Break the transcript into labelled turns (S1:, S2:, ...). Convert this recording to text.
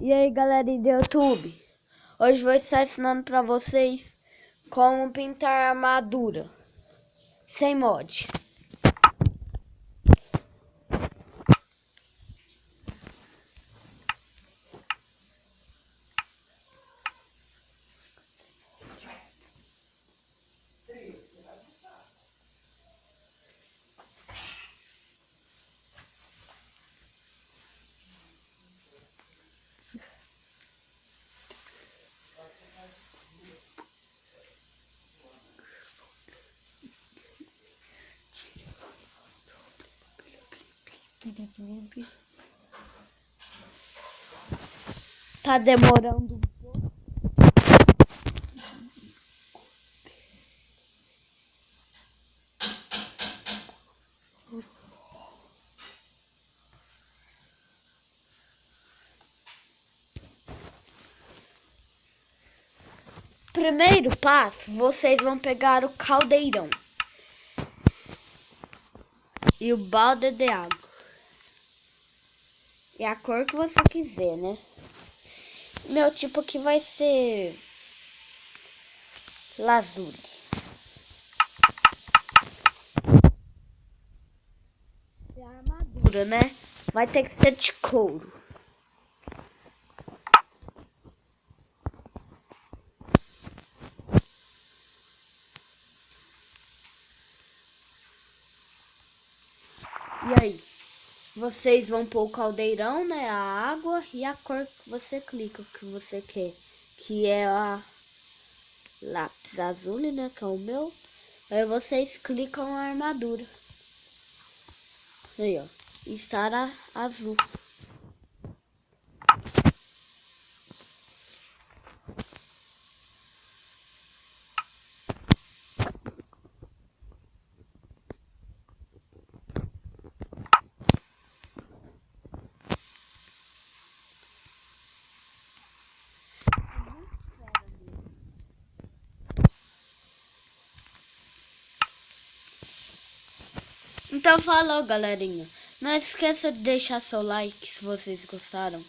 S1: E aí, galera do YouTube, hoje vou estar ensinando para vocês como pintar armadura sem mod. Tá demorando um pouco. Primeiro passo, vocês vão pegar o caldeirão e o balde de água. E a cor que você quiser, né? Meu tipo aqui vai ser lazuli. E a armadura, né? Vai ter que ser de couro. E aí? Vocês vão pôr o caldeirão, né? A água e a cor que você clica, o que você quer. Que é a lápis azul, né? Que é o meu. Aí vocês clicam a armadura. Aí, ó. Estará azul. Então falou, galerinha. Não esqueça de deixar seu like se vocês gostaram.